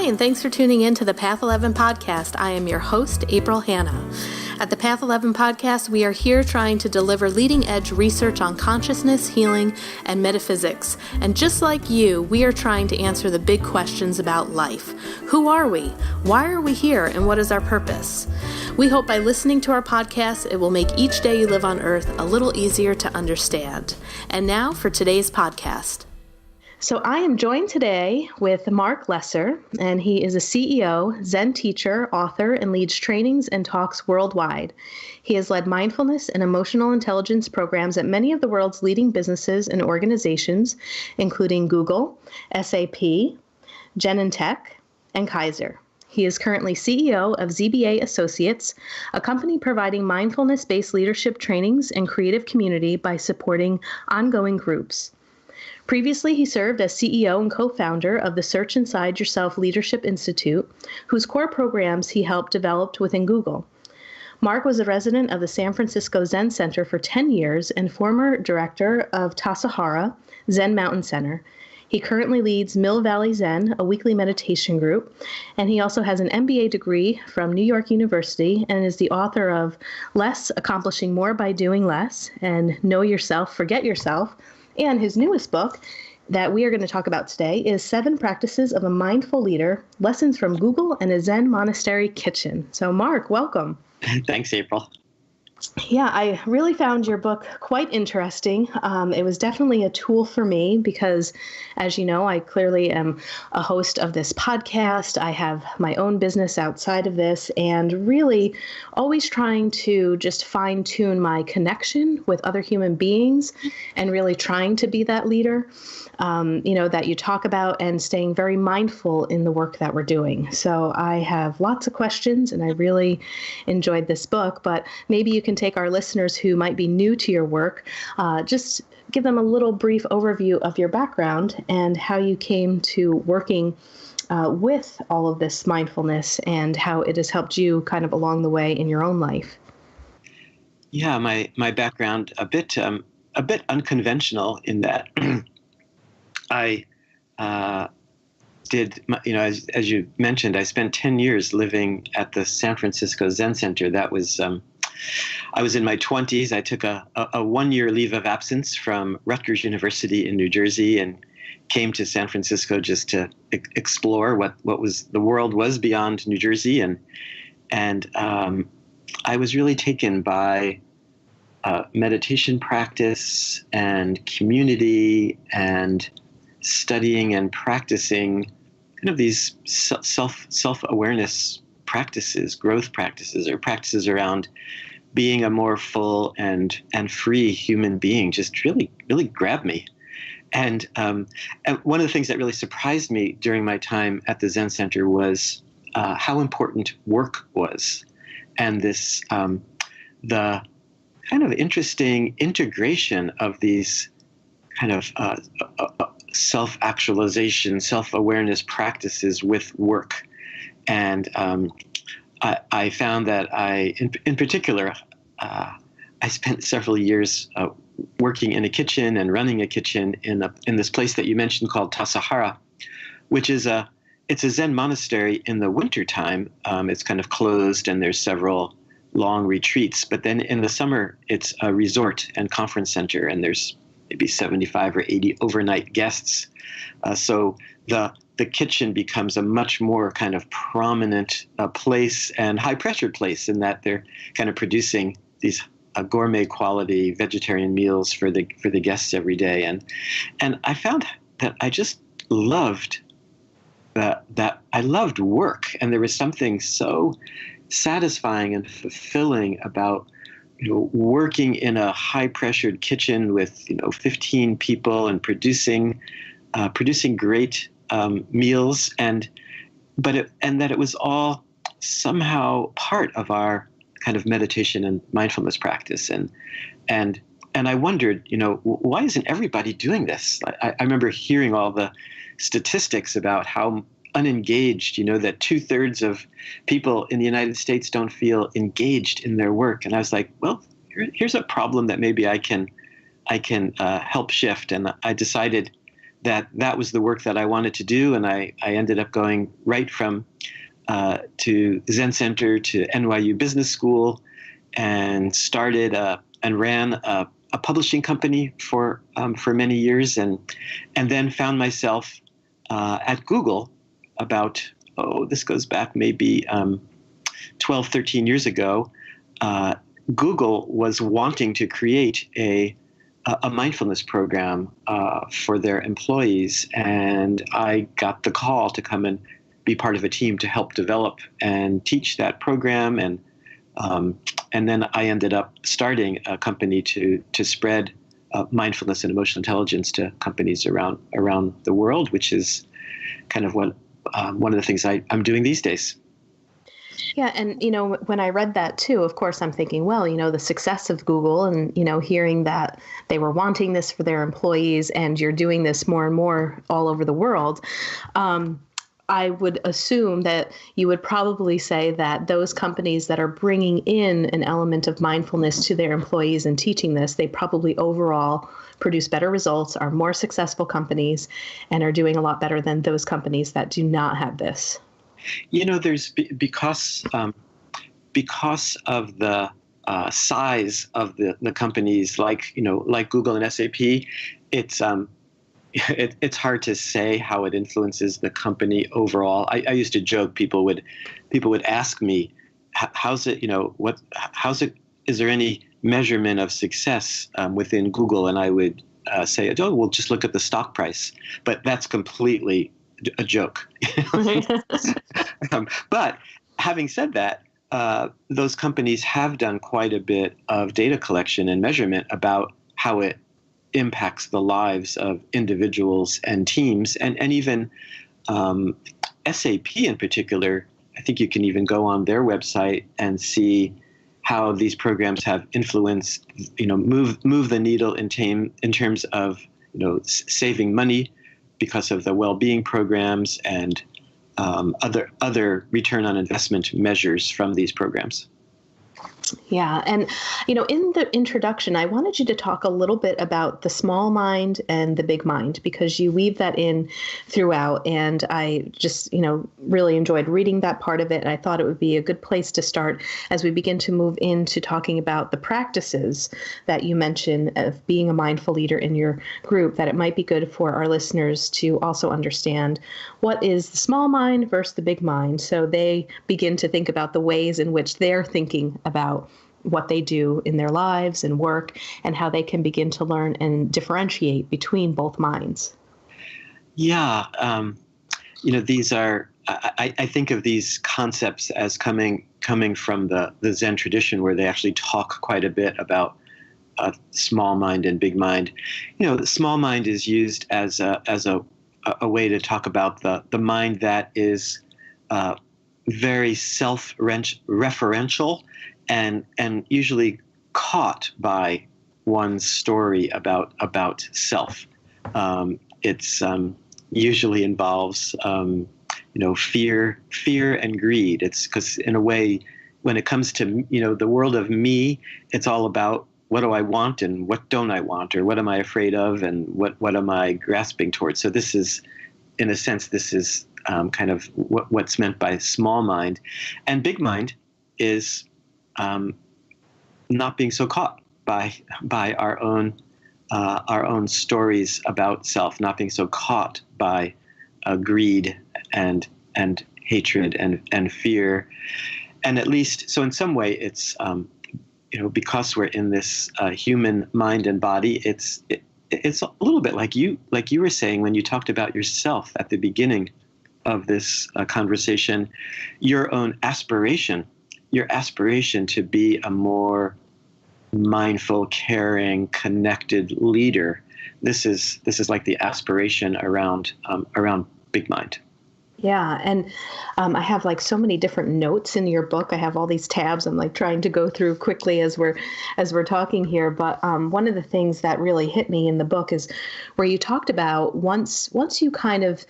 and thanks for tuning in to the Path 11 podcast. I am your host, April Hanna. At the Path 11 podcast, we are here trying to deliver leading-edge research on consciousness, healing, and metaphysics. And just like you, we are trying to answer the big questions about life. Who are we? Why are we here? And what is our purpose? We hope by listening to our podcast, it will make each day you live on Earth a little easier to understand. And now for today's podcast. So I am joined today with Marc Lesser, and he is a CEO, Zen teacher, author, and leads trainings and talks worldwide. He has led mindfulness and emotional intelligence programs at many of the world's leading businesses and organizations, including Google, SAP, Genentech, and Kaiser. He is currently CEO of ZBA Associates, a company providing mindfulness-based leadership trainings and creative community by supporting ongoing groups. Previously, he served as CEO and co-founder of the Search Inside Yourself Leadership Institute, whose core programs he helped develop within Google. Marc was a resident of the San Francisco Zen Center for 10 years and former director of Tassajara, Zen Mountain Center. He currently leads Mill Valley Zen, a weekly meditation group, and he also has an MBA degree from New York University and is the author of Less, Accomplishing More by Doing Less, and Know Yourself, Forget Yourself. And his newest book that we are going to talk about today is 7 Practices of a Mindful Leader, Lessons from Google and a Zen Monastery Kitchen. So Marc, welcome. Thanks, April. Yeah, I really found your book quite interesting. It was definitely a tool for me because, as you know, I clearly am a host of this podcast. I have my own business outside of this and really always trying to just fine-tune my connection with other human beings and really trying to be that leader, that you talk about and staying very mindful in the work that we're doing. So I have lots of questions and I really enjoyed this book, but maybe you can take our listeners who might be new to your work, just give them a little brief overview of your background and how you came to working with all of this mindfulness and how it has helped you kind of along the way in your own life. Yeah, my background a bit unconventional in that I did, as you mentioned, I spent 10 years living at the San Francisco Zen Center. That was, I was in my 20s. I took a 1-year leave of absence from Rutgers University in New Jersey and came to San Francisco just to explore what the world was beyond New Jersey. And I was really taken by meditation practice and community and studying and practicing kind of these self-awareness practices, growth practices, or practices around being a more full and free human being just really grabbed me. And one of the things that really surprised me during my time at the Zen Center was how important work was, and this the kind of interesting integration of these kind of self-actualization, self-awareness practices with work. And I found that in particular, I spent several years working in a kitchen and running a kitchen in this place that you mentioned called Tassajara, which is it's a Zen monastery in the wintertime. It's kind of closed and there's several long retreats, but then in the summer it's a resort and conference center and there's maybe 75 or 80 overnight guests. So the kitchen becomes a much more kind of prominent place and high-pressured place in that they're kind of producing these gourmet quality vegetarian meals for the guests every day. And I found that I just loved that I loved work, and there was something so satisfying and fulfilling about working in a high-pressured kitchen with 15 people and producing great meals, and that it was all somehow part of our kind of meditation and mindfulness practice, and I wondered, why isn't everybody doing this? I remember hearing all the statistics about how unengaged, that 2/3 of people in the United States don't feel engaged in their work. And I was like, well, here's a problem that maybe I can help shift. And I decided that was the work that I wanted to do, and I ended up going right from to Zen Center to NYU Business School, and started and ran a publishing company for many years, and then found myself at Google about, this goes back maybe 12, 13 years ago. Google was wanting to create a mindfulness program for their employees, and I got the call to come and be part of a team to help develop and teach that program, and then I ended up starting a company to spread mindfulness and emotional intelligence to companies around the world, which is kind of what one of the things I'm doing these days. Yeah. And, when I read that too, of course, I'm thinking, well, the success of Google and, hearing that they were wanting this for their employees and you're doing this more and more all over the world. I would assume that you would probably say that those companies that are bringing in an element of mindfulness to their employees and teaching this, they probably overall produce better results, are more successful companies, and are doing a lot better than those companies that do not have this. There's because of the size of the companies like Google and SAP, it's hard to say how it influences the company overall. I used to joke, people would ask me, how's it, is there any measurement of success within Google? And I would say, well, just look at the stock price. But that's completely a joke. But having said that, those companies have done quite a bit of data collection and measurement about how it impacts the lives of individuals and teams, and even SAP in particular. I think you can even go on their website and see how these programs have influenced, move the needle in terms of saving money because of the well-being programs and other return on investment measures from these programs. Yeah. And, in the introduction, I wanted you to talk a little bit about the small mind and the big mind, because you weave that in throughout. And I just, really enjoyed reading that part of it. And I thought it would be a good place to start as we begin to move into talking about the practices that you mentioned of being a mindful leader in your group, that it might be good for our listeners to also understand what is the small mind versus the big mind, so they begin to think about the ways in which they're thinking about what they do in their lives and work, and how they can begin to learn and differentiate between both minds. Yeah. These are, I think of these concepts as coming from the Zen tradition, where they actually talk quite a bit about small mind and big mind. The small mind is used as a way to talk about the mind that is very self-referential and usually caught by one's story about self. It's usually involves fear and greed. It's because, in a way, when it comes to the world of me, it's all about what do I want and what don't I want, or what am I afraid of and what am I grasping towards. So this is, in a sense, kind of what's meant by small mind. And big mind is not being so caught by our own stories about self, not being so caught by greed and hatred and fear. And at least, so in some way, it's because we're in this human mind and body, it's a little bit like you were saying when you talked about yourself at the beginning of this conversation, your own aspiration to be a more mindful, caring, connected leader. This is like the aspiration around big mind. Yeah. And I have so many different notes in your book. I have all these tabs I'm trying to go through quickly as we're talking here. But one of the things that really hit me in the book is where you talked about once you kind of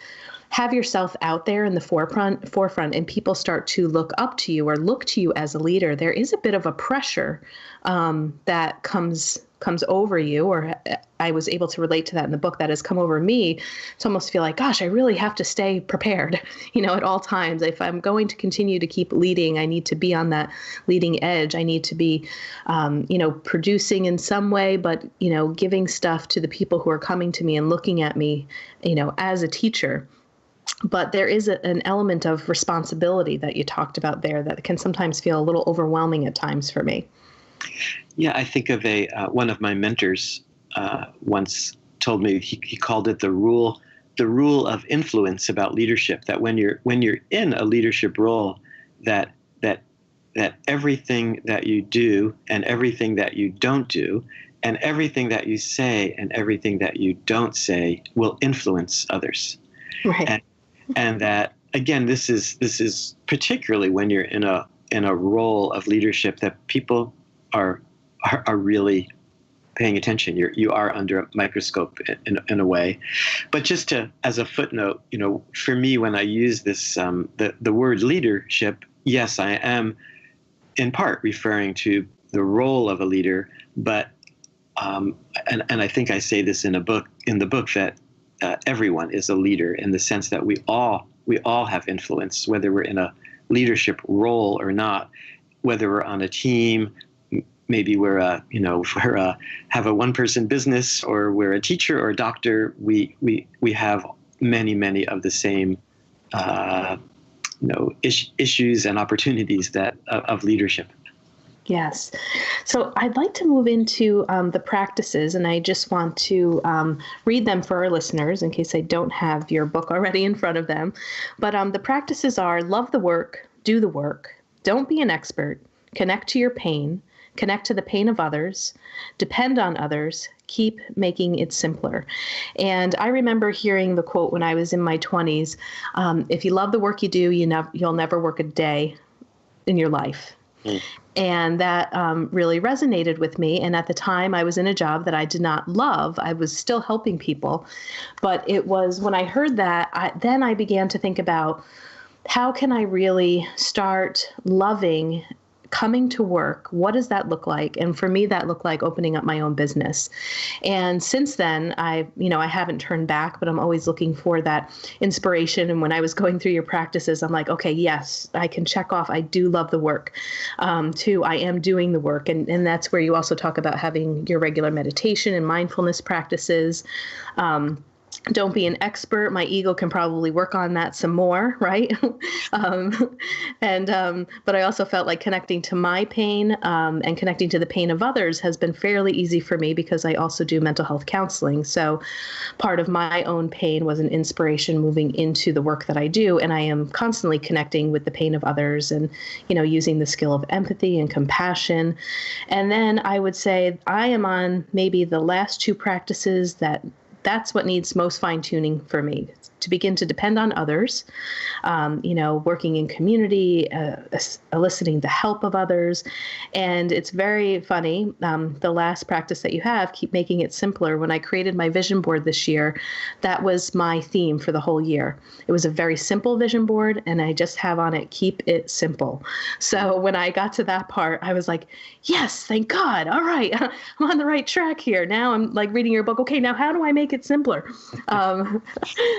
have yourself out there in the forefront and people start to look up to you or look to you as a leader, there is a bit of a pressure that comes over you, or I was able to relate to that in the book that has come over me to almost feel like, gosh, I really have to stay prepared, at all times. If I'm going to continue to keep leading, I need to be on that leading edge. I need to be, producing in some way, but, giving stuff to the people who are coming to me and looking at me, as a teacher. But there is an element of responsibility that you talked about there that can sometimes feel a little overwhelming at times for me. Yeah, I think of one of my mentors once told me, he called it the rule of influence about leadership. That when you're in a leadership role, that everything that you do and everything that you don't do and everything that you say and everything that you don't say will influence others. Right. And that, again, this is particularly when you're in a role of leadership that people are really paying attention. You are under a microscope in a way. But just as a footnote, for me, when I use this the word leadership, yes, I am in part referring to the role of a leader, but and I think I say this in the book that everyone is a leader in the sense that we all have influence, whether we're in a leadership role or not, whether we're on a team. Maybe we're have a one-person business, or we're a teacher or a doctor. We have many of the same issues and opportunities that of leadership. Yes. So I'd like to move into the practices, and I just want to read them for our listeners in case I don't have your book already in front of them. But the practices are: love the work, do the work, don't be an expert, connect to your pain, connect to the pain of others, depend on others, keep making it simpler. And I remember hearing the quote when I was in my 20s, if you love the work you do, you'll never work a day in your life. Mm. And that really resonated with me. And at the time, I was in a job that I did not love. I was still helping people. But it was when I heard that, then I began to think about, how can I really start loving coming to work? What does that look like? And for me, that looked like opening up my own business. And since then, I haven't turned back, but I'm always looking for that inspiration. And when I was going through your practices, I'm like, okay, yes, I can check off. I do love the work. Two, I am doing the work. And that's where you also talk about having your regular meditation and mindfulness practices. Don't be an expert. My ego can probably work on that some more, right? But I also felt like connecting to my pain and connecting to the pain of others has been fairly easy for me because I also do mental health counseling. So part of my own pain was an inspiration moving into the work that I do. And I am constantly connecting with the pain of others and, using the skill of empathy and compassion. And then I would say I am on maybe the last two practices that's what needs most fine-tuning for me, to begin to depend on others, working in community, eliciting the help of others. And it's very funny, the last practice that you have, keep making it simpler. When I created my vision board this year, that was my theme for the whole year. It was a very simple vision board, and I just have on it, keep it simple. So when I got to that part, I was like, yes, thank God. All right, I'm on the right track here. Now I'm like reading your book. Okay, now how do I make it simpler?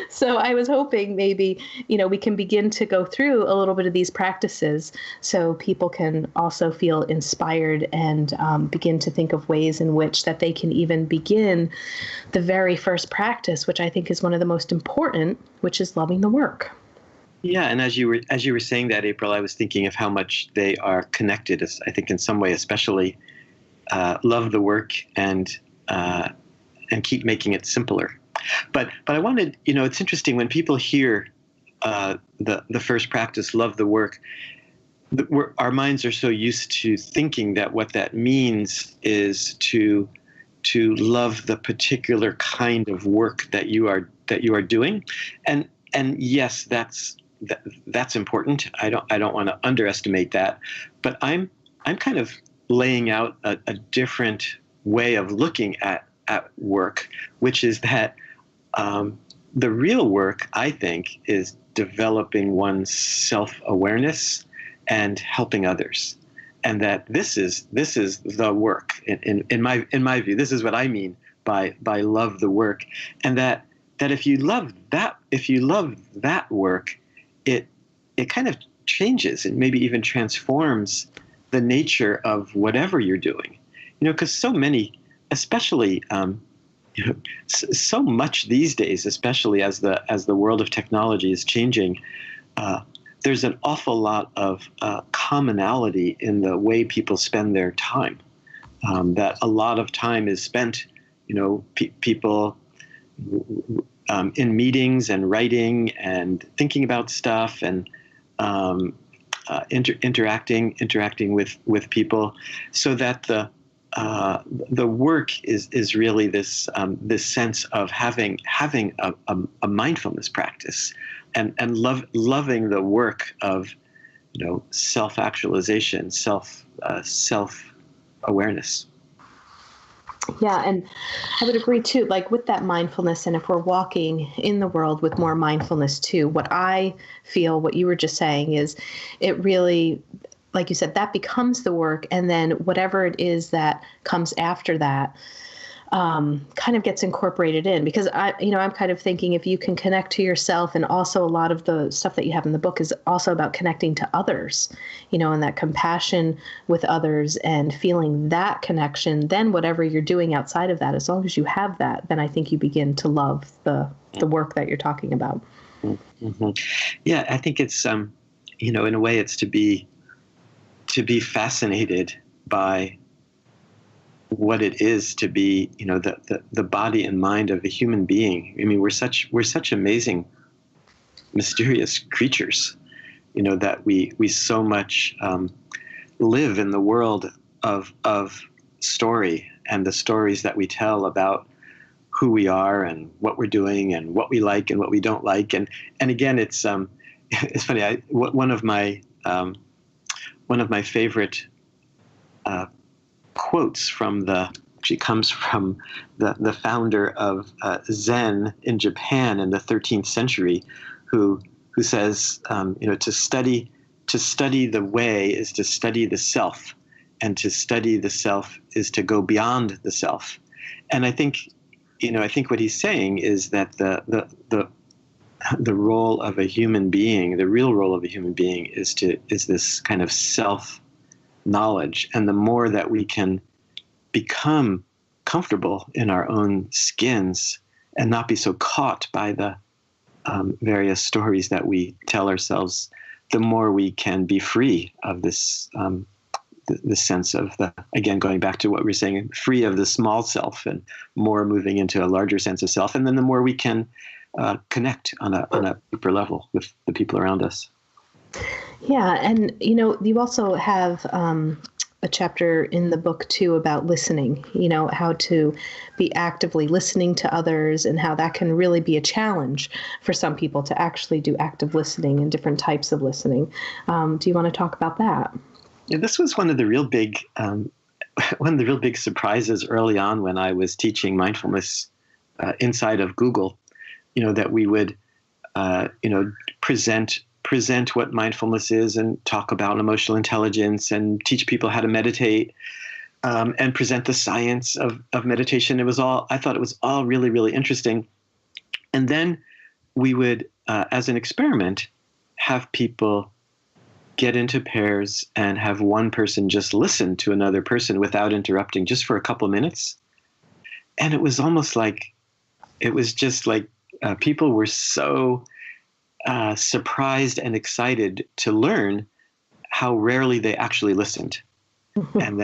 So I was hoping maybe, we can begin to go through a little bit of these practices so people can also feel inspired and begin to think of ways in which that they can even begin the very first practice, which I think is one of the most important, which is loving the work. Yeah, and as you were saying that, April, I was thinking of how much they are connected. I think in some way, especially love the work and keep making it simpler. But I wanted, it's interesting when people hear the first practice, love the work. Our minds are so used to thinking that what that means is to love the particular kind of work that you are doing, and yes, that's important. I don't want to underestimate that, but I'm kind of laying out a different way of looking at work, which is that the real work, I think, is developing one's self-awareness and helping others. And that this is the work in my view. This is what I mean by love the work. And that if you love that work, it kind of changes and maybe even transforms the nature of whatever you're doing. Because so many, especially so much these days, especially as the world of technology is changing, there's an awful lot of commonality in the way people spend their time. That a lot of time is spent, people in meetings and writing and thinking about stuff and interacting with people, so that the work is really this sense of having a mindfulness practice and loving the work of self-actualization, self-awareness. Yeah, and I would agree too, like with that mindfulness, and if we're walking in the world with more mindfulness too, what I feel, what you were just saying is it really, like you said, that becomes the work, and then whatever it is that comes after that kind of gets incorporated in, because I'm kind of thinking if you can connect to yourself, and also a lot of the stuff that you have in the book is also about connecting to others, and that compassion with others and feeling that connection, then whatever you're doing outside of that, as long as you have that, then I think you begin to love the work that you're talking about. Mm-hmm. Yeah, I think it's, in a way it's to be fascinated by what it is to be, the body and mind of a human being. I mean, we're such amazing, mysterious creatures, that we so much live in the world of story, and the stories that we tell about who we are and what we're doing and what we like and what we don't like. And again, it's funny. One of my favorite quotes she comes from the founder of Zen in Japan in the 13th century, who says, to study the way is to study the self, and to study the self is to go beyond the self. And I think what he's saying is that the role of a human being, the real role of a human being, is this kind of self-knowledge. And the more that we can become comfortable in our own skins and not be so caught by the various stories that we tell ourselves, the more we can be free of this the sense of again, going back to what we were saying, free of the small self and more moving into a larger sense of self. And then the more we can connect on a deeper level with the people around us. Yeah. And, you also have a chapter in the book too about listening, how to be actively listening to others, and how that can really be a challenge for some people to actually do active listening and different types of listening. Do you want to talk about that? Yeah, this was one of the real big surprises early on when I was teaching mindfulness inside of Google. That we would present what mindfulness is and talk about emotional intelligence and teach people how to meditate, and present the science of meditation. I thought it was all really, really interesting. And then we would, as an experiment, have people get into pairs and have one person just listen to another person without interrupting, just for a couple of minutes. And it was almost like, people were so surprised and excited to learn how rarely they actually listened. and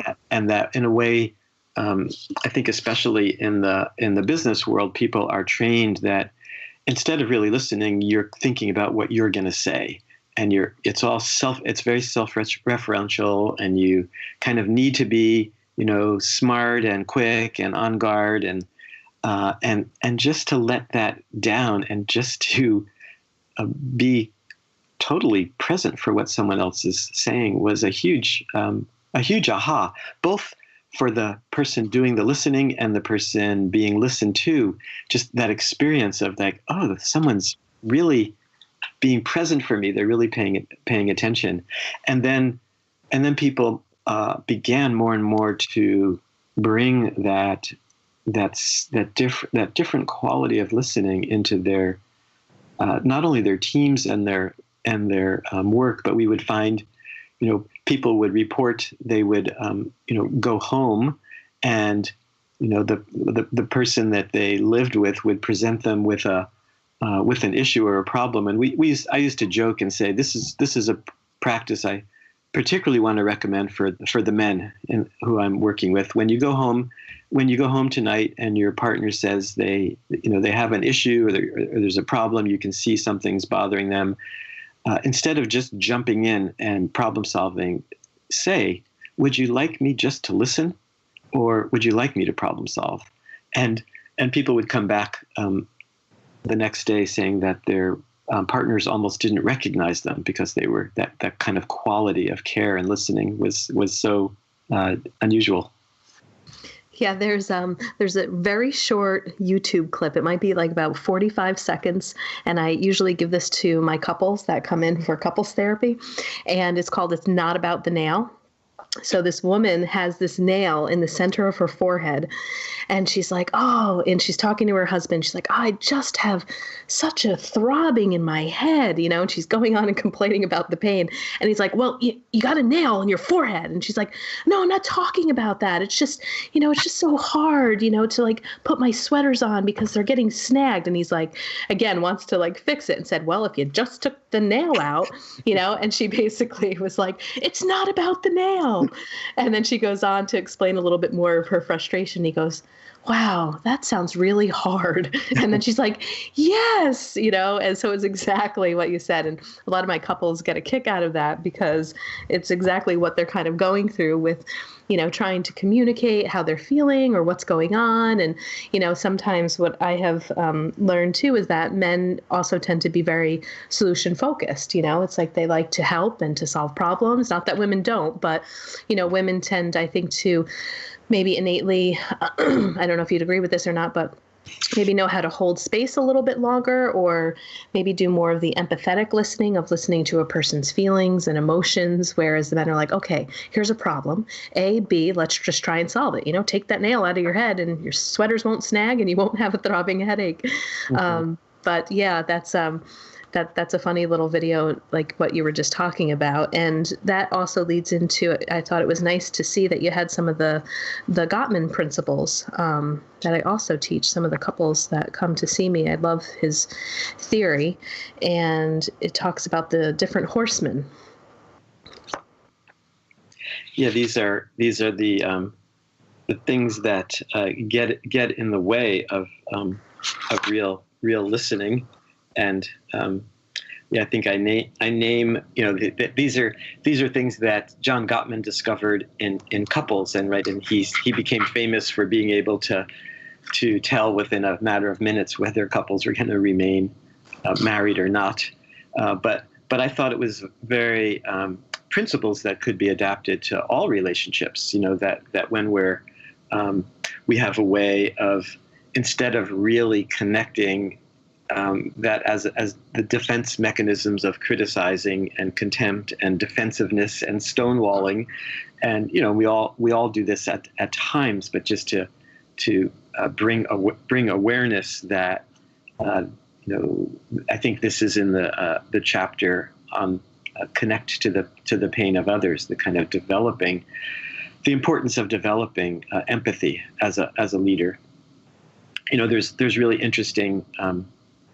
that in a way, I think especially in the business world, people are trained that instead of really listening, you're thinking about what you're going to say. And it's very self-referential, and you kind of need to be, smart and quick and on guard, and just to let that down and just to be totally present for what someone else is saying was a huge aha, both for the person doing the listening and the person being listened to, just that experience of like, oh, someone's really being present for me. They're really paying attention. And then people began more and more to bring that different quality of listening into their not only their teams and their work, but we would find, people would report they would go home, and the person that they lived with would present them with an issue or a problem, and I used to joke and say this is a practice I particularly want to recommend for the men who I'm working with. When you go home tonight and your partner says they have an issue or there's a problem, you can see something's bothering them. Instead of just jumping in and problem solving, say, would you like me just to listen, or would you like me to problem solve? And people would come back the next day saying that their partners almost didn't recognize them because they were that kind of quality of care and listening was so unusual. Yeah, there's a very short YouTube clip. It might be like about 45 seconds. And I usually give this to my couples that come in for couples therapy. And it's called It's Not About the Nail. So this woman has this nail in the center of her forehead, and she's like, oh, and she's talking to her husband. She's like, oh, I just have such a throbbing in my head, and she's going on and complaining about the pain. And he's like, well, you got a nail in your forehead. And she's like, no, I'm not talking about that. It's just, it's just so hard, to like put my sweaters on because they're getting snagged. And he's like, again, wants to like fix it and said, well, if you just took the nail out, and she basically was like, it's not about the nail. And then she goes on to explain a little bit more of her frustration. He goes, wow, that sounds really hard. And then she's like, yes, and so it's exactly what you said. And a lot of my couples get a kick out of that because it's exactly what they're kind of going through with, trying to communicate how they're feeling or what's going on. And, sometimes what I have learned too is that men also tend to be very solution focused. It's like they like to help and to solve problems. Not that women don't, but, women tend, I think, to maybe innately, I don't know if you'd agree with this or not, but maybe know how to hold space a little bit longer, or maybe do more of the empathetic listening to a person's feelings and emotions, whereas the men are like, okay, here's a problem, A, B, let's just try and solve it. Take that nail out of your head and your sweaters won't snag and you won't have a throbbing headache. Mm-hmm. But yeah, that's a funny little video, like what you were just talking about. And that also leads into, I thought it was nice to see that you had some of the Gottman principles that I also teach some of the couples that come to see me. I love his theory, and it talks about the different horsemen. Yeah, these are the things that get in the way of real listening. And I think I name these are things that John Gottman discovered in couples, and he became famous for being able to tell within a matter of minutes whether couples were going to remain married or not. But I thought it was very principles that could be adapted to all relationships. That when we have a way of, instead of really connecting. That as the defense mechanisms of criticizing and contempt and defensiveness and stonewalling, and we all do this at times, but just to bring awareness that I think this is in the chapter on connect to the pain of others, the kind of developing, the importance of developing empathy as a leader. There's really interesting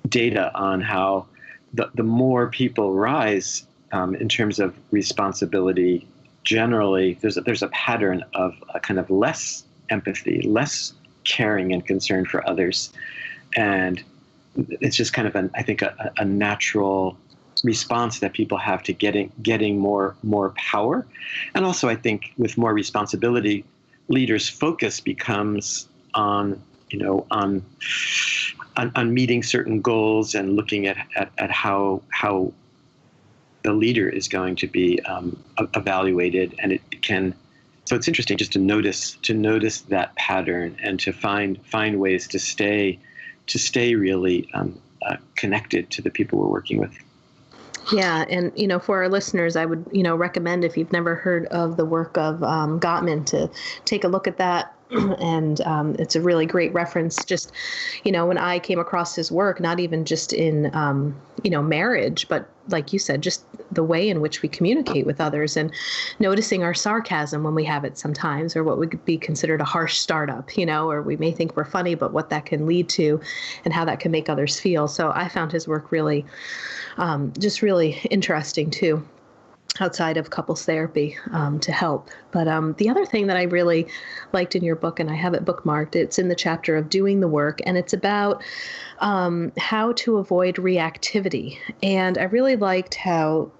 data on how the more people rise in terms of responsibility, generally there's a pattern of a kind of less empathy, less caring and concern for others, and it's just kind of a natural response that people have to getting more power. And also I think with more responsibility, leaders' focus becomes on meeting certain goals and looking at how the leader is going to be evaluated, and it can So it's interesting just to notice that pattern and to find ways to stay really connected to the people we're working with. Yeah, and for our listeners, I would recommend, if you've never heard of the work of Gottman, to take a look at that. And it's a really great reference. Just when I came across his work, not even just in marriage, but like you said, just the way in which we communicate with others, and noticing our sarcasm when we have it sometimes, or what would be considered a harsh startup, or we may think we're funny, but what that can lead to and how that can make others feel. So I found his work really, just really interesting too, outside of couples therapy, to help. But the other thing that I really liked in your book, and I have it bookmarked, it's in the chapter of doing the work, and it's about how to avoid reactivity. And I really liked how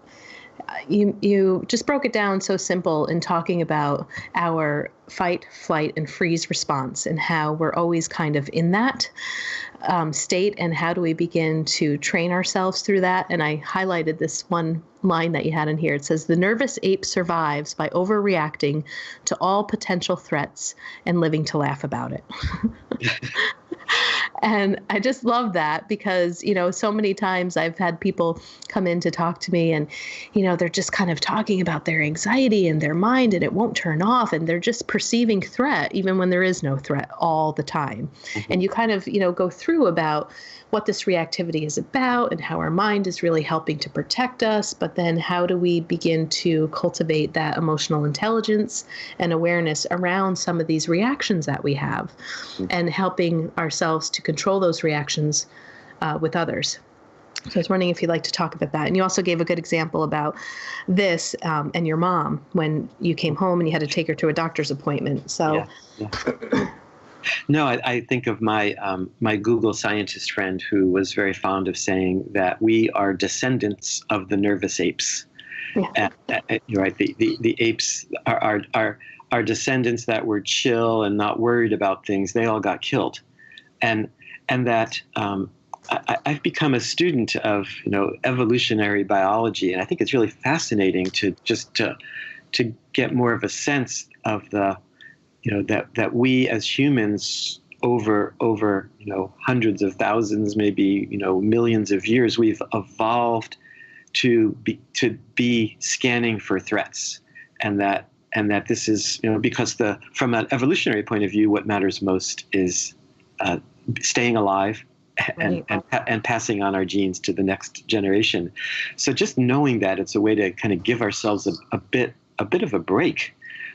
you just broke it down so simple in talking about our fight, flight, and freeze response, and how we're always kind of in that state, and how do we begin to train ourselves through that. And I highlighted this one line that you had in here. It says, "The nervous ape survives by overreacting to all potential threats and living to laugh about it." And I just love that, because, so many times I've had people come in to talk to me, and, they're just kind of talking about their anxiety and their mind, and it won't turn off, and they're just perceiving threat even when there is no threat all the time. Mm-hmm. And you kind of, go through about what this reactivity is about and how our mind is really helping to protect us, but then how do we begin to cultivate that emotional intelligence and awareness around some of these reactions that we have, and helping ourselves to control those reactions with others. So I was wondering if you'd like to talk about that. And you also gave a good example about this and your mom when you came home and you had to take her to a doctor's appointment. So. Yeah. No, I think of my Google scientist friend who was very fond of saying that we are descendants of the nervous apes. Yeah. You're right. The apes are descendants that were chill and not worried about things. They all got killed, and that I've become a student of evolutionary biology, and I think it's really fascinating to get more of a sense of the that we as humans over hundreds of thousands, maybe millions of years, we've evolved to be scanning for threats, and that this is because from an evolutionary point of view, what matters most is staying alive and passing on our genes to the next generation. So just knowing that, it's a way to kind of give ourselves a bit of a break.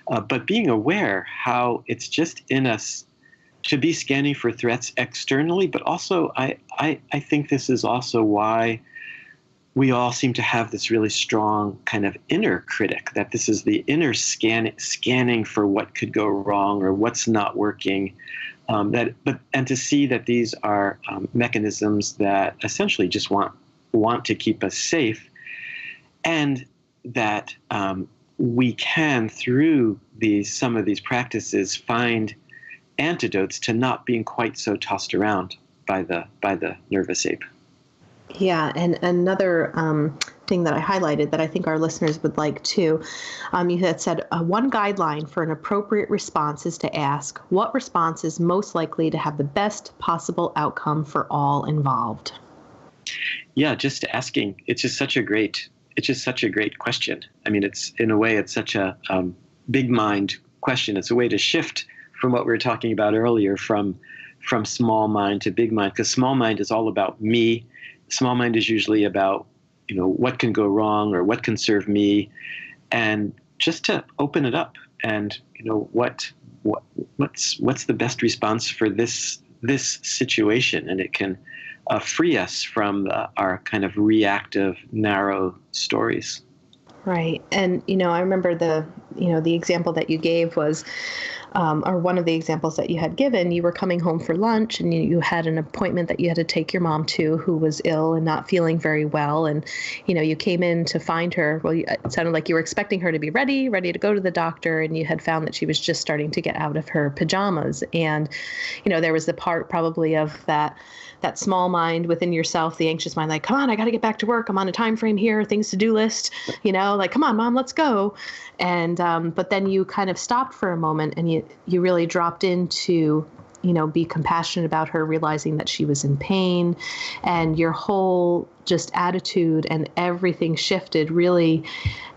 But being aware how it's just in us to be scanning for threats externally, but also I think this is also why we all seem to have this really strong kind of inner critic, that this is the inner scanning for what could go wrong or what's not working. And to see that these are mechanisms that essentially just want to keep us safe, and that we can, through some of these practices, find antidotes to not being quite so tossed around by the nervous ape. Yeah, and another thing that I highlighted that I think our listeners would like too, you had said one guideline for an appropriate response is to ask, what response is most likely to have the best possible outcome for all involved? Yeah, just asking. It's just such a great question. I mean, it's such a big mind question. It's a way to shift from what we were talking about earlier, from small mind to big mind, because small mind is all about me. Small mind is usually about, what can go wrong or what can serve me, and just to open it up and, what's the best response for this situation, and it can free us from our kind of reactive, narrow stories. Right. And, I remember the example that you gave was, or one of the examples that you had given, you were coming home for lunch and you had an appointment that you had to take your mom to, who was ill and not feeling very well. And, you came in to find her. Well, it sounded like you were expecting her to be ready to go to the doctor. And you had found that she was just starting to get out of her pajamas. And, there was the part probably of that small mind within yourself, the anxious mind, like, come on, I got to get back to work. I'm on a time frame here, things to do list, like, come on, Mom, let's go. And but then you kind of stopped for a moment and you really dropped into, be compassionate about her, realizing that she was in pain, and your whole just attitude and everything shifted, really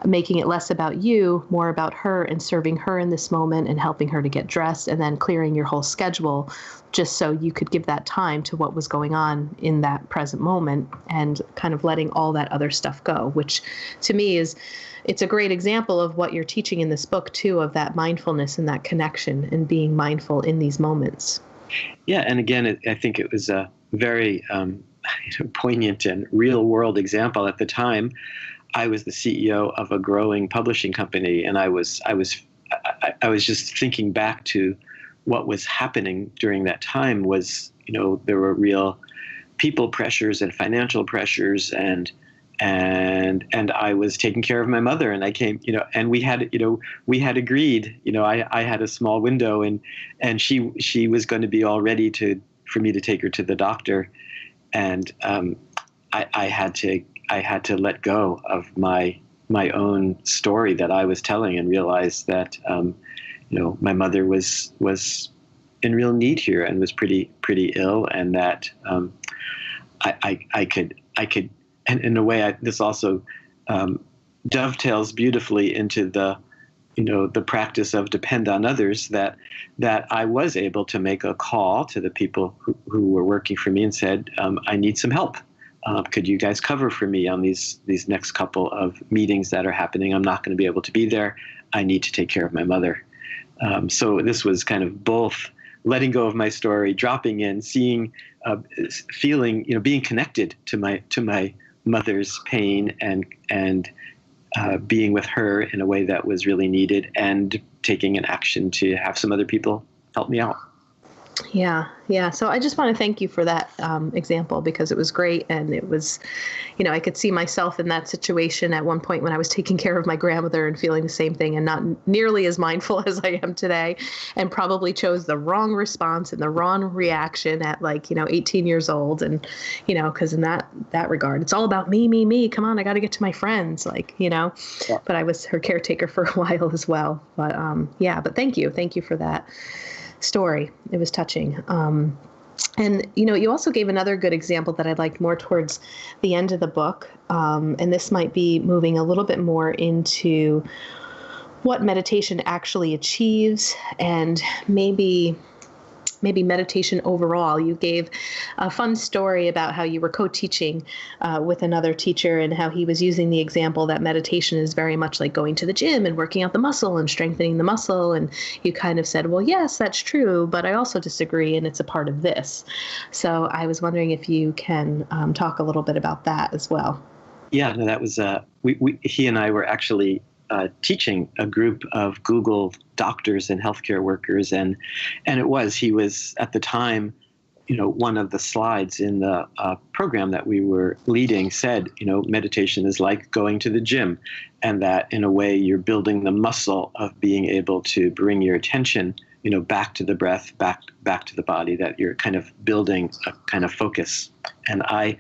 making it less about you, more about her, and serving her in this moment and helping her to get dressed, and then clearing your whole schedule just so you could give that time to what was going on in that present moment, and kind of letting all that other stuff go, which to me it's a great example of what you're teaching in this book too, of that mindfulness and that connection and being mindful in these moments. Yeah. And again, I think it was a very poignant and real world example. At the time, I was the CEO of a growing publishing company, and I was just thinking back to what was happening during that time. Was, there were real people pressures and financial pressures, and I was taking care of my mother, and I came, and we had agreed, I had a small window, and she was going to be all ready for me to take her to the doctor. And I had to let go of my own story that I was telling, and realize that my mother was in real need here and was pretty ill, and that I could, and in a way this also dovetails beautifully into the practice of depend on others, that I was able to make a call to the people who were working for me and said, I need some help. Could you guys cover for me on these next couple of meetings that are happening? I'm not going to be able to be there. I need to take care of my mother. So this was kind of both letting go of my story, dropping in, seeing, feeling, being connected to my mother's pain, and being with her in a way that was really needed, and taking an action to have some other people help me out. Yeah. So I just want to thank you for that example, because it was great. And it was, I could see myself in that situation at one point when I was taking care of my grandmother and feeling the same thing, and not nearly as mindful as I am today, and probably chose the wrong response and the wrong reaction at 18 years old. And, because in that regard, it's all about me. Come on, I got to get to my friends, Yeah. But I was her caretaker for a while as well. But but thank you for that story. It was touching. And, you also gave another good example that I liked more towards the end of the book. And this might be moving a little bit more into what meditation actually achieves, and maybe meditation overall. You gave a fun story about how you were co-teaching with another teacher, and how he was using the example that meditation is very much like going to the gym and working out the muscle and strengthening the muscle. And you kind of said, well, yes, that's true, but I also disagree, and it's a part of this. So I was wondering if you can talk a little bit about that as well. Yeah, no, that was, he and I were actually teaching a group of Google doctors and healthcare workers, and he was at the time, one of the slides in the program that we were leading said, meditation is like going to the gym, and that in a way you're building the muscle of being able to bring your attention, back to the breath, back to the body, that you're kind of building a kind of focus. And I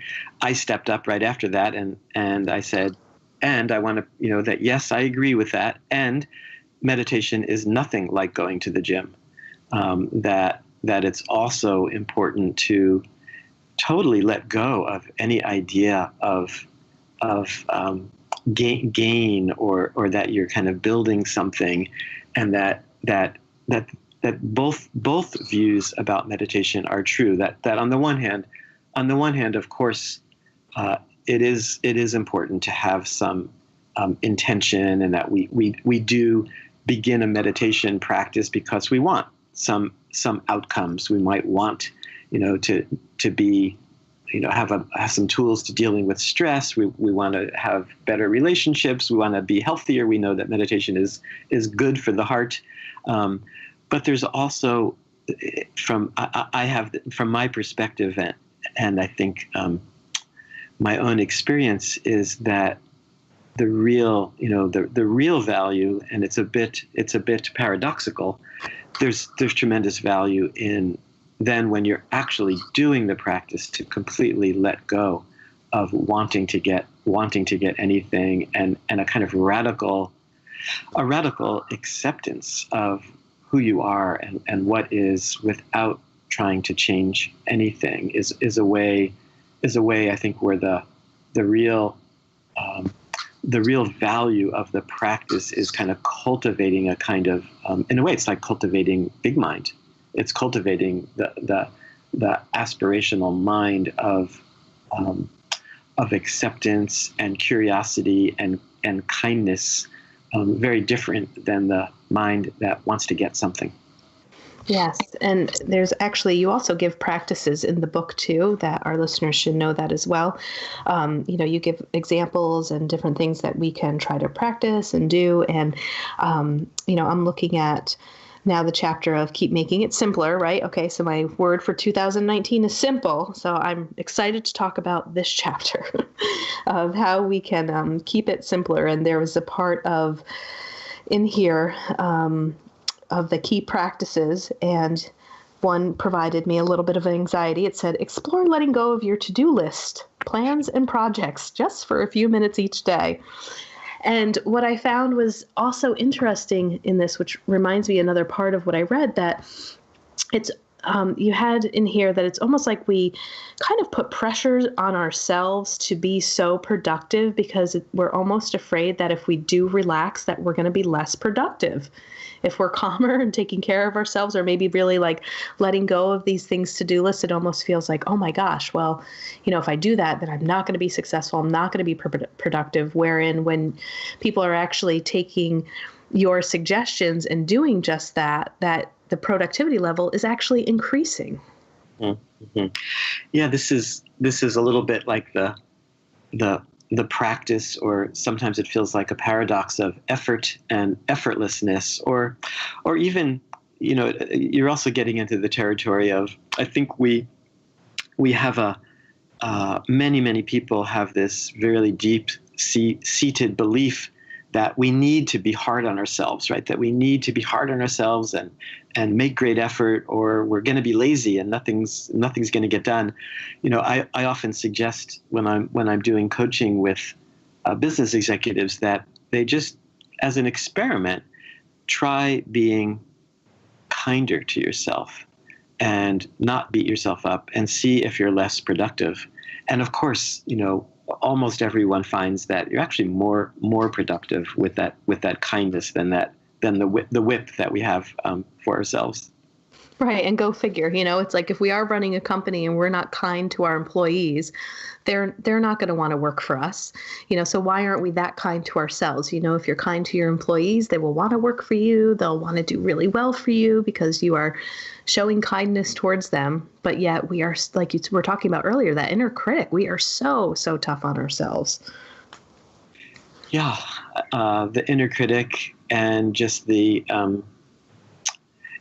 stepped up right after that, and I said, and I want to, that yes, I agree with that. And meditation is nothing like going to the gym. That it's also important to totally let go of any idea of gain or that you're kind of building something, and that both views about meditation are true. That on the one hand, of course, it is important to have some intention, and that we do begin a meditation practice because we want some outcomes. We might want, to be, have some tools to dealing with stress. We want to have better relationships. We want to be healthier. We know that meditation is good for the heart. But there's also, from my perspective, and I think my own experience is that the real, the real value, and it's a bit paradoxical. There's tremendous value in then when you're actually doing the practice to completely let go of wanting to get anything, and a kind of radical a radical acceptance of who you are and what is, without trying to change anything, is a way I think where the real value of the practice is kind of cultivating a kind of, in a way, it's like cultivating big mind. It's cultivating the aspirational mind of acceptance and curiosity and kindness, very different than the mind that wants to get something. Yes, and there's actually, you also give practices in the book too, that our listeners should know that as well. You give examples and different things that we can try to practice and do. And, I'm looking at now the chapter of keep making it simpler, right? Okay, so my word for 2019 is simple. So I'm excited to talk about this chapter of how we can keep it simpler. And there was a part in here of the key practices, and one provided me a little bit of anxiety. It said, explore letting go of your to-do list, plans, and projects just for a few minutes each day. And what I found was also interesting in this, which reminds me another part of what I read, that it's you had in here that it's almost like we kind of put pressures on ourselves to be so productive because we're almost afraid that if we do relax, that we're going to be less productive. If we're calmer and taking care of ourselves, or maybe really like letting go of these things to-do lists, it almost feels like, oh my gosh, well, if I do that, then I'm not going to be successful. I'm not going to be productive. Wherein when people are actually taking your suggestions and doing just that the productivity level is actually increasing. Mm-hmm. Yeah, this is a little bit like the practice, or sometimes it feels like a paradox of effort and effortlessness, or even, you're also getting into the territory of, I think we have many people have this really deep seated belief that we need to be hard on ourselves, right? That we need to be hard on ourselves and make great effort, or we're going to be lazy and nothing's going to get done. I often suggest when I'm doing coaching with business executives that they just, as an experiment, try being kinder to yourself and not beat yourself up, and see if you're less productive. And of course, almost everyone finds that you're actually more productive with that kindness than the whip that we have for ourselves. Right. And go figure, it's like if we are running a company and we're not kind to our employees, they're not going to want to work for us. So why aren't we that kind to ourselves? If you're kind to your employees, they will want to work for you. They'll want to do really well for you because you are showing kindness towards them. But yet we are, like you were talking about earlier, that inner critic, we are so tough on ourselves. Yeah. The inner critic, and just the,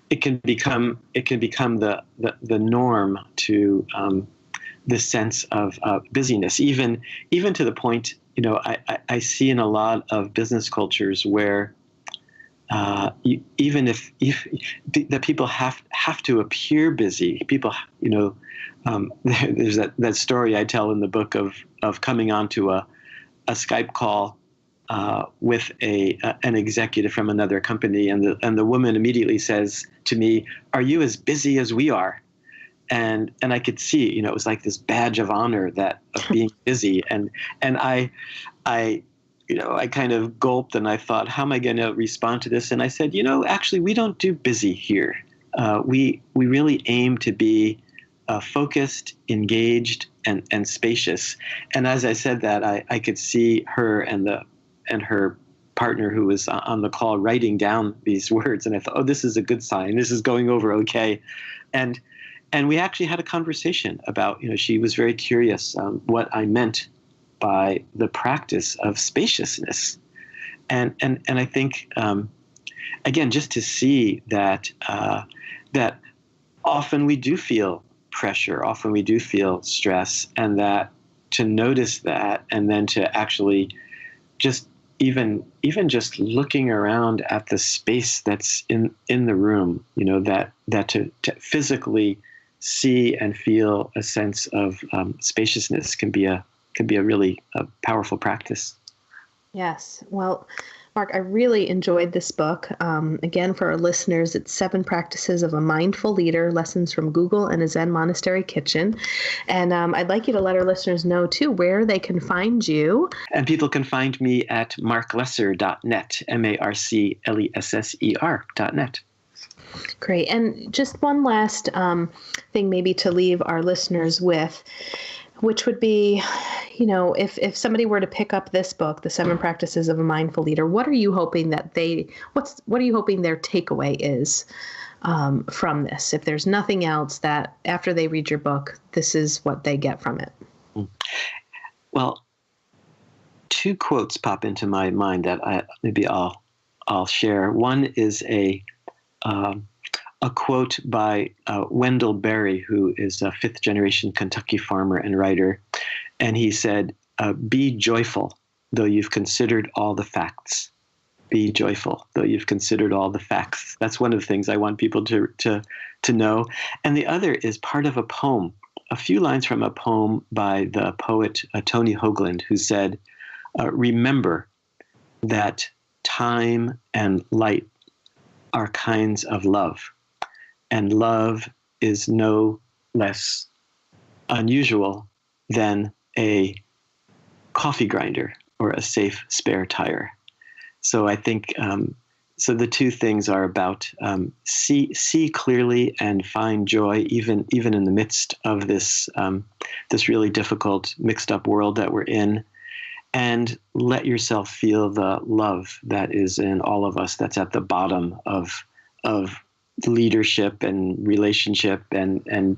it can become the norm to the sense of busyness, even to the point, I see in a lot of business cultures where even if the people have to appear busy, people, there's that story I tell in the book of coming onto a Skype call with an executive from another company, and the woman immediately says to me, "Are you as busy as we are?" And I could see, it was like this badge of honor of being busy, and I kind of gulped, and I thought, how am I going to respond to this? And I said, actually, we don't do busy here. We really aim to be focused, engaged, and spacious. And as I said that, I could see her and her partner who was on the call writing down these words, and I thought, oh, this is a good sign. This is going over okay. And we actually had a conversation about, she was very curious what I meant by the practice of spaciousness. And I think, again, just to see that often we do feel pressure, often we do feel stress, and that to notice that, and then to actually just even just looking around at the space that's in the room, that to physically see and feel a sense of spaciousness can be a really powerful practice. Yes. Well, Marc, I really enjoyed this book. Again, for our listeners, it's 7 Practices of a Mindful Leader, Lessons from Google and a Zen Monastery Kitchen. And I'd like you to let our listeners know, too, where they can find you. And people can find me at marclesser.net, marclesser.net. Great. And just one last thing maybe to leave our listeners with, which would be, if somebody were to pick up this book, The 7 Practices of a Mindful Leader, what are you hoping that what are you hoping their takeaway is from this? If there's nothing else, that after they read your book, this is what they get from it. Well, 2 quotes pop into my mind that I'll share. One is a quote by Wendell Berry, who is a 5th-generation Kentucky farmer and writer. And he said, be joyful, though you've considered all the facts. Be joyful, though you've considered all the facts. That's one of the things I want people to know. And the other is part of a poem, a few lines from a poem by the poet Tony Hoagland, who said, remember that time and light are kinds of love, and love is no less unusual than a coffee grinder or a safe spare tire. So I think so the 2 things are about see clearly and find joy even in the midst of this really difficult mixed up world that we're in, and let yourself feel the love that is in all of us, that's at the bottom of leadership and relationship and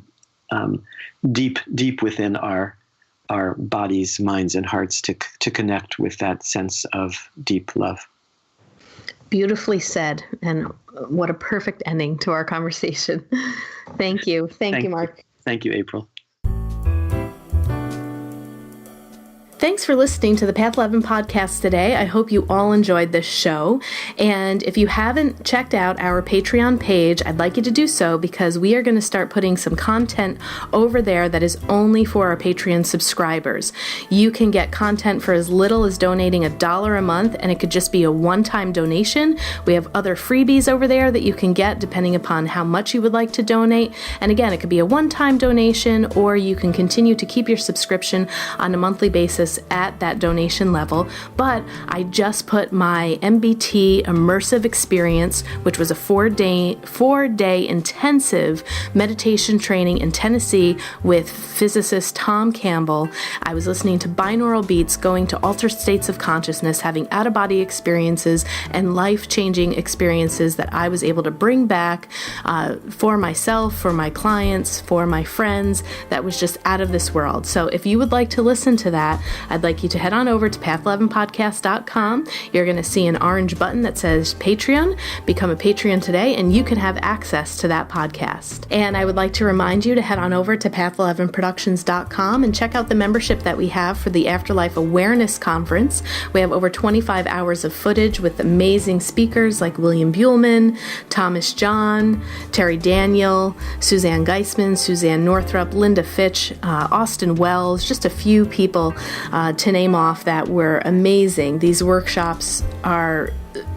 deep within our bodies, minds, and hearts to connect with that sense of deep love. Beautifully said, and what a perfect ending to our conversation. Thank you. Thank you, Marc. Thank you, April. Thanks for listening to the Path 11 podcast today. I hope you all enjoyed this show. And if you haven't checked out our Patreon page, I'd like you to do so, because we are going to start putting some content over there that is only for our Patreon subscribers. You can get content for as little as donating $1 a month, and it could just be a one-time donation. We have other freebies over there that you can get depending upon how much you would like to donate. And again, it could be a one-time donation, or you can continue to keep your subscription on a monthly basis at that donation level. But I just put my MBT immersive experience, which was a 4-day intensive meditation training in Tennessee with physicist Tom Campbell. I was listening to binaural beats, going to altered states of consciousness, having out-of-body experiences and life-changing experiences that I was able to bring back for myself, for my clients, for my friends. That was just out of this world. So if you would like to listen to that, I'd like you to head on over to path11podcast.com. You're going to see an orange button that says Patreon. Become a Patreon today, and you can have access to that podcast. And I would like to remind you to head on over to path11productions.com and check out the membership that we have for the Afterlife Awareness Conference. We have over 25 hours of footage with amazing speakers like William Buhlman, Thomas John, Terry Daniel, Suzanne Geisman, Suzanne Northrup, Linda Fitch, Austin Wells, just a few people to name off that were amazing. These workshops are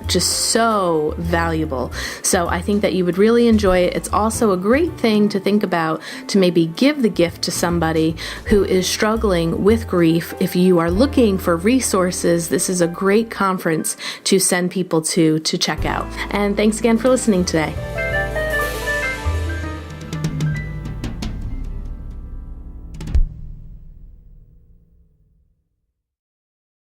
just so valuable. So I think that you would really enjoy it. It's also a great thing to think about, to maybe give the gift to somebody who is struggling with grief. If you are looking for resources, this is a great conference to send people to check out. And thanks again for listening today.